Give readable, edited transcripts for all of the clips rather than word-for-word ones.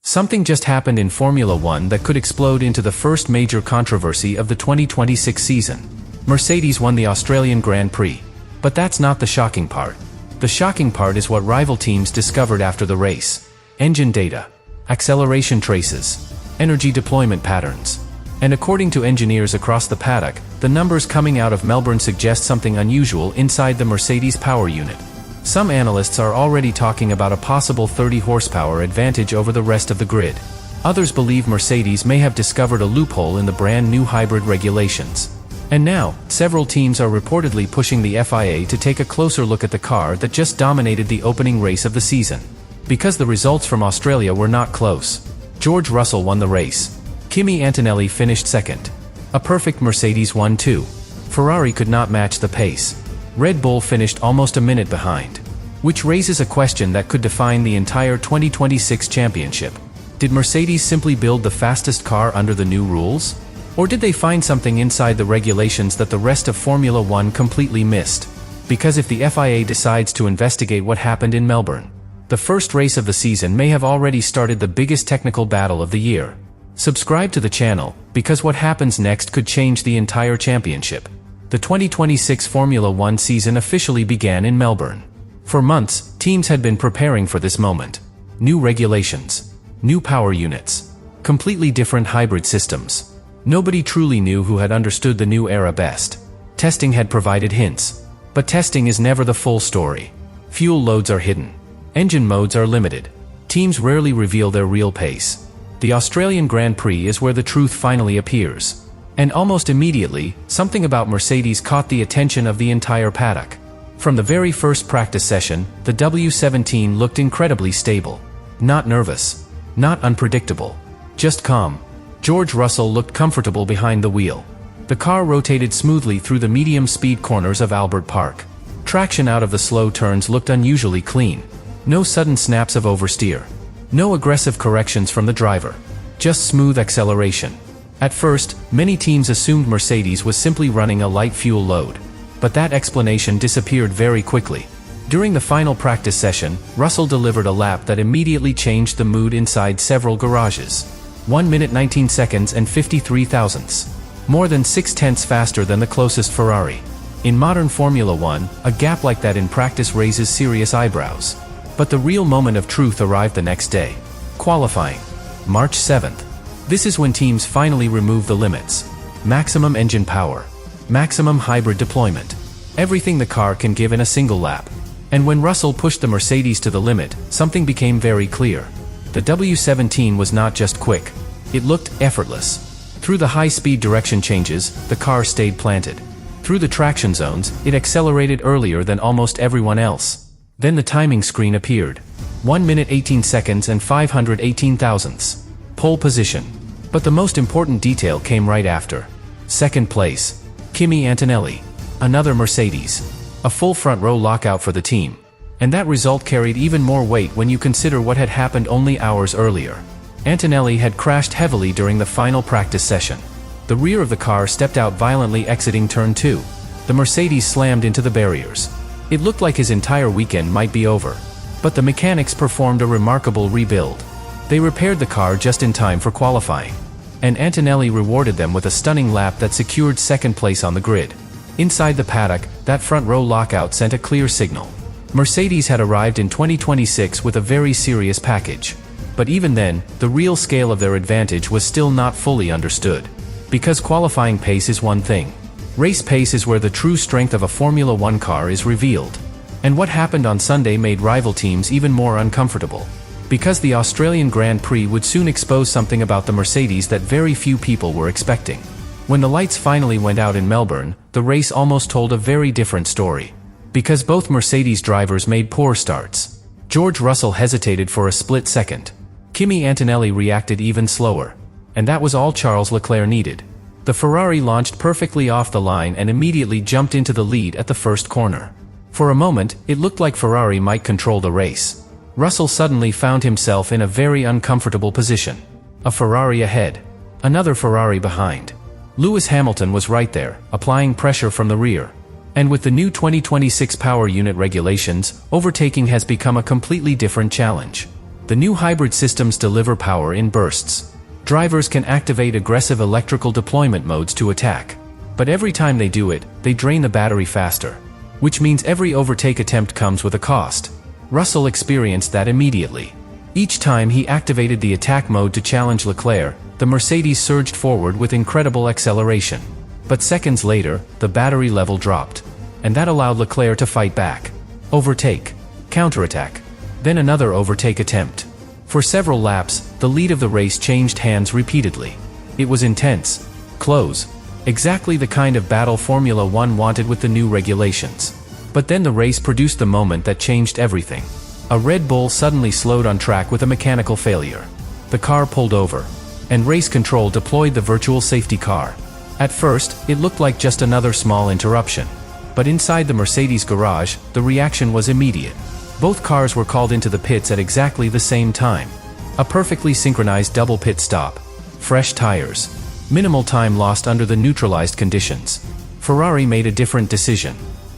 Something just happened in Formula One that could explode into the first major controversy of the 2026 season. Mercedes won the Australian Grand Prix. But that's not the shocking part. The shocking part is what rival teams discovered after the race. Engine data, acceleration traces, energy deployment patterns. And according to engineers across the paddock, the numbers coming out of Melbourne suggest something unusual inside the Mercedes power unit. Some analysts are already talking about a possible 30 horsepower advantage over the rest of the grid. Others believe Mercedes may have discovered a loophole in the brand new hybrid regulations. And now, several teams are reportedly pushing the FIA to take a closer look at the car that just dominated the opening race of the season. Because the results from Australia were not close. George Russell won the race. Kimi Antonelli finished second. A perfect Mercedes won too. Ferrari could not match the pace. Red Bull finished almost a minute behind. Which raises a question that could define the entire 2026 championship. Did Mercedes simply build the fastest car under the new rules? Or did they find something inside the regulations that the rest of Formula One completely missed? Because if the FIA decides to investigate what happened in Melbourne, the first race of the season may have already started the biggest technical battle of the year. Subscribe to the channel, because what happens next could change the entire championship. The 2026 Formula One season officially began in Melbourne. For months, teams had been preparing for this moment. New regulations, new power units, completely different hybrid systems. Nobody truly knew who had understood the new era best. Testing had provided hints. But testing is never the full story. Fuel loads are hidden. Engine modes are limited. Teams rarely reveal their real pace. The Australian Grand Prix is where the truth finally appears. And almost immediately, something about Mercedes caught the attention of the entire paddock. From the very first practice session, the W17 looked incredibly stable. Not nervous. Not unpredictable. Just calm. George Russell looked comfortable behind the wheel. The car rotated smoothly through the medium-speed corners of Albert Park. Traction out of the slow turns looked unusually clean. No sudden snaps of oversteer. No aggressive corrections from the driver. Just smooth acceleration. At first, many teams assumed Mercedes was simply running a light fuel load. But that explanation disappeared very quickly. During the final practice session, Russell delivered a lap that immediately changed the mood inside several garages. 1 minute 19 seconds and 53 thousandths. More than 6/10 faster than the closest Ferrari. In modern Formula One, a gap like that in practice raises serious eyebrows. But the real moment of truth arrived the next day. Qualifying. March 7th. This is when teams finally remove the limits. Maximum engine power. Maximum hybrid deployment. Everything the car can give in a single lap. And when Russell pushed the Mercedes to the limit, something became very clear. The W17 was not just quick. It looked effortless. Through the high-speed direction changes, the car stayed planted. Through the traction zones, it accelerated earlier than almost everyone else. Then the timing screen appeared. 1 minute 18 seconds and 518 thousandths. Pole position. But the most important detail came right after. Second place. Kimi Antonelli. Another Mercedes. A full front row lockout for the team. And that result carried even more weight when you consider what had happened only hours earlier. Antonelli had crashed heavily during the final practice session. The rear of the car stepped out violently exiting turn 2. The Mercedes slammed into the barriers. It looked like his entire weekend might be over. But the mechanics performed a remarkable rebuild. They repaired the car just in time for qualifying. And Antonelli rewarded them with a stunning lap that secured second place on the grid. Inside the paddock, that front row lockout sent a clear signal. Mercedes had arrived in 2026 with a very serious package. But even then, the real scale of their advantage was still not fully understood. Because qualifying pace is one thing. Race pace is where the true strength of a Formula One car is revealed. And what happened on Sunday made rival teams even more uncomfortable. Because the Australian Grand Prix would soon expose something about the Mercedes that very few people were expecting. When the lights finally went out in Melbourne, the race almost told a very different story. Because both Mercedes drivers made poor starts. George Russell hesitated for a split second. Kimi Antonelli reacted even slower. And that was all Charles Leclerc needed. The Ferrari launched perfectly off the line and immediately jumped into the lead at the first corner. For a moment, it looked like Ferrari might control the race. Russell suddenly found himself in a very uncomfortable position. A Ferrari ahead. Another Ferrari behind. Lewis Hamilton was right there, applying pressure from the rear. And with the new 2026 power unit regulations, overtaking has become a completely different challenge. The new hybrid systems deliver power in bursts. Drivers can activate aggressive electrical deployment modes to attack. But every time they do it, they drain the battery faster. Which means every overtake attempt comes with a cost. Russell experienced that immediately. Each time he activated the attack mode to challenge Leclerc, the Mercedes surged forward with incredible acceleration. But seconds later, the battery level dropped. And that allowed Leclerc to fight back. Overtake. Counterattack. Then another overtake attempt. For several laps, the lead of the race changed hands repeatedly. It was intense. Close. Exactly the kind of battle Formula One wanted with the new regulations. But then the race produced the moment that changed everything. A Red Bull suddenly slowed on track with a mechanical failure. The car pulled over. And race control deployed the virtual safety car. At first, it looked like just another small interruption. But inside the Mercedes garage, the reaction was immediate. Both cars were called into the pits at exactly the same time. A perfectly synchronized double pit stop. Fresh tires. Minimal time lost under the neutralized conditions. Ferrari made a different decision.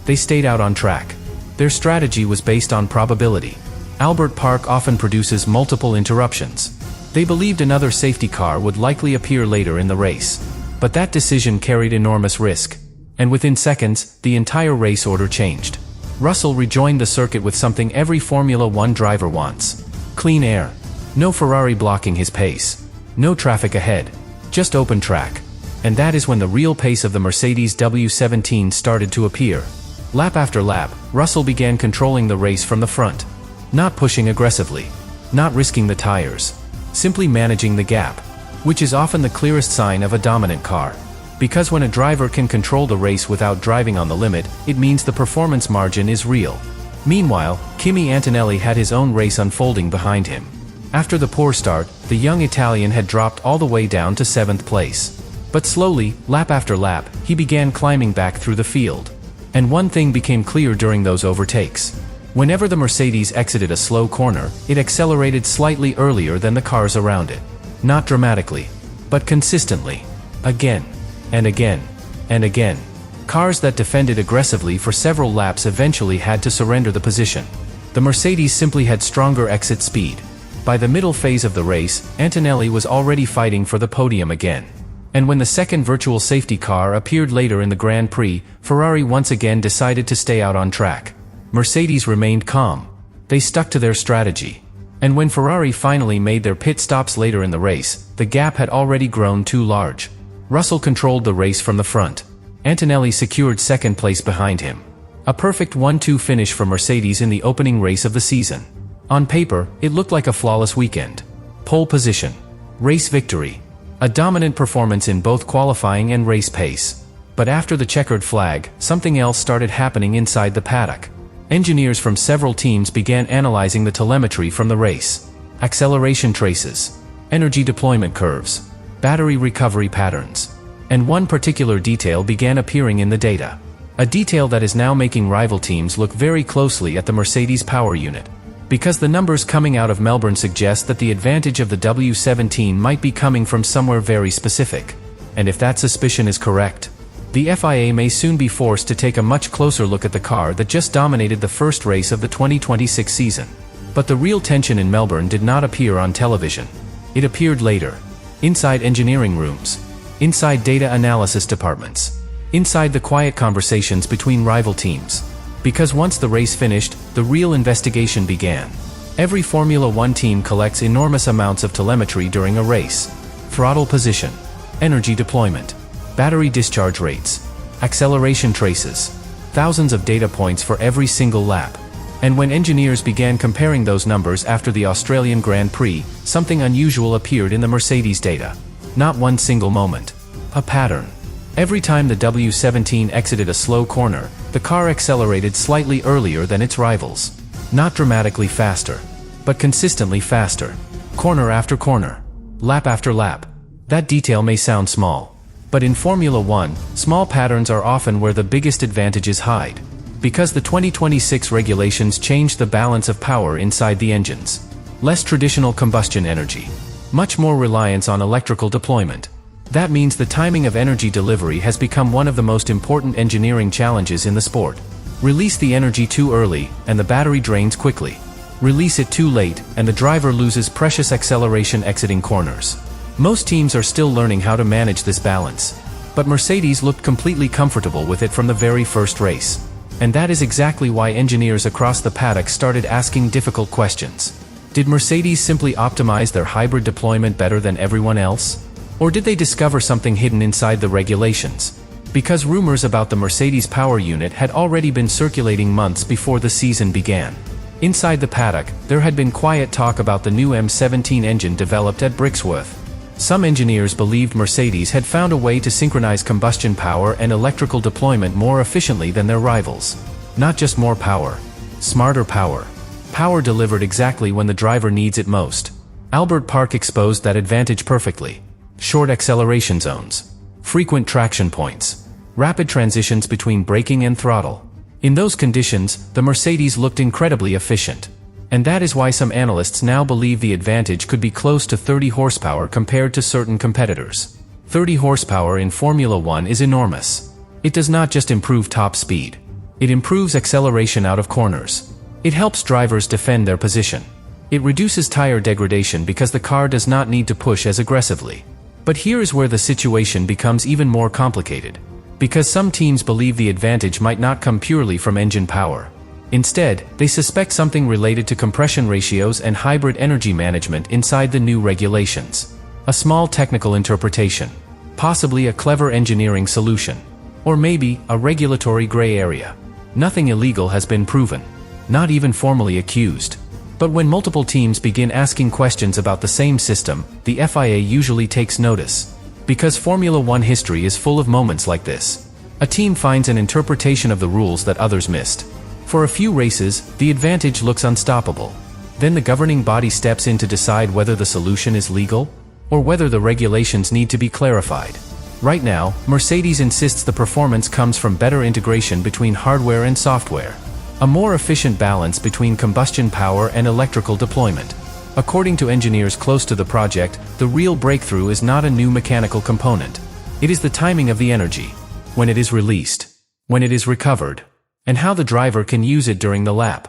They stayed out on track. Their strategy was based on probability. Albert Park often produces multiple interruptions. They believed another safety car would likely appear later in the race. But that decision carried enormous risk. And within seconds, the entire race order changed. Russell rejoined the circuit with something every Formula One driver wants. Clean air. No Ferrari blocking his pace. No traffic ahead. Just open track. And that is when the real pace of the Mercedes W17 started to appear. Lap after lap, Russell began controlling the race from the front. Not pushing aggressively. Not risking the tires. Simply managing the gap. Which is often the clearest sign of a dominant car. Because when a driver can control the race without driving on the limit, it means the performance margin is real. Meanwhile, Kimi Antonelli had his own race unfolding behind him. After the poor start, the young Italian had dropped all the way down to 7th place. But slowly, lap after lap, he began climbing back through the field. And one thing became clear during those overtakes. Whenever the Mercedes exited a slow corner, it accelerated slightly earlier than the cars around it. Not dramatically, but consistently. Again. And again. And again. Cars that defended aggressively for several laps eventually had to surrender the position. The Mercedes simply had stronger exit speed. By the middle phase of the race, Antonelli was already fighting for the podium again. And when the second virtual safety car appeared later in the Grand Prix, Ferrari once again decided to stay out on track. Mercedes remained calm. They stuck to their strategy. And when Ferrari finally made their pit stops later in the race, the gap had already grown too large. Russell controlled the race from the front. Antonelli secured second place behind him. A perfect 1-2 finish for Mercedes in the opening race of the season. On paper, it looked like a flawless weekend. Pole position. Race victory. A dominant performance in both qualifying and race pace. But after the checkered flag, something else started happening inside the paddock. Engineers from several teams began analyzing the telemetry from the race. Acceleration traces. Energy deployment curves. Battery recovery patterns. And one particular detail began appearing in the data. A detail that is now making rival teams look very closely at the Mercedes power unit. Because the numbers coming out of Melbourne suggest that the advantage of the W17 might be coming from somewhere very specific. And if that suspicion is correct, the FIA may soon be forced to take a much closer look at the car that just dominated the first race of the 2026 season. But the real tension in Melbourne did not appear on television. It appeared later. Inside engineering rooms. Inside data analysis departments. Inside the quiet conversations between rival teams. Because once the race finished, the real investigation began. Every Formula One team collects enormous amounts of telemetry during a race. Throttle position. Energy deployment. Battery discharge rates. Acceleration traces. Thousands of data points for every single lap. And when engineers began comparing those numbers after the Australian Grand Prix, something unusual appeared in the Mercedes data. Not one single moment. A pattern. Every time the W17 exited a slow corner, the car accelerated slightly earlier than its rivals. Not dramatically faster, but consistently faster. Corner after corner. Lap after lap. That detail may sound small. But in Formula One, small patterns are often where the biggest advantages hide. Because the 2026 regulations changed the balance of power inside the engines. Less traditional combustion energy. Much more reliance on electrical deployment. That means the timing of energy delivery has become one of the most important engineering challenges in the sport. Release the energy too early, and the battery drains quickly. Release it too late, and the driver loses precious acceleration exiting corners. Most teams are still learning how to manage this balance. But Mercedes looked completely comfortable with it from the very first race. And that is exactly why engineers across the paddock started asking difficult questions. Did Mercedes simply optimize their hybrid deployment better than everyone else? Or did they discover something hidden inside the regulations? Because rumors about the Mercedes power unit had already been circulating months before the season began. Inside the paddock, there had been quiet talk about the new M17 engine developed at Brixworth. Some engineers believed Mercedes had found a way to synchronize combustion power and electrical deployment more efficiently than their rivals. Not just more power, smarter power. Power delivered exactly when the driver needs it most. Albert Park exposed that advantage perfectly. Short acceleration zones, frequent traction points, rapid transitions between braking and throttle. In those conditions, the Mercedes looked incredibly efficient. And that is why some analysts now believe the advantage could be close to 30 horsepower compared to certain competitors. 30 horsepower in Formula One is enormous. It does not just improve top speed. It improves acceleration out of corners. It helps drivers defend their position. It reduces tire degradation because the car does not need to push as aggressively. But here is where the situation becomes even more complicated. Because some teams believe the advantage might not come purely from engine power. Instead, they suspect something related to compression ratios and hybrid energy management inside the new regulations. A small technical interpretation. Possibly a clever engineering solution. Or maybe a regulatory gray area. Nothing illegal has been proven. Not even formally accused. But when multiple teams begin asking questions about the same system, the FIA usually takes notice. Because Formula One history is full of moments like this. A team finds an interpretation of the rules that others missed. For a few races, the advantage looks unstoppable. Then the governing body steps in to decide whether the solution is legal, or whether the regulations need to be clarified. Right now, Mercedes insists the performance comes from better integration between hardware and software. A more efficient balance between combustion power and electrical deployment. According to engineers close to the project, the real breakthrough is not a new mechanical component. It is the timing of the energy. When it is released. When it is recovered. And how the driver can use it during the lap.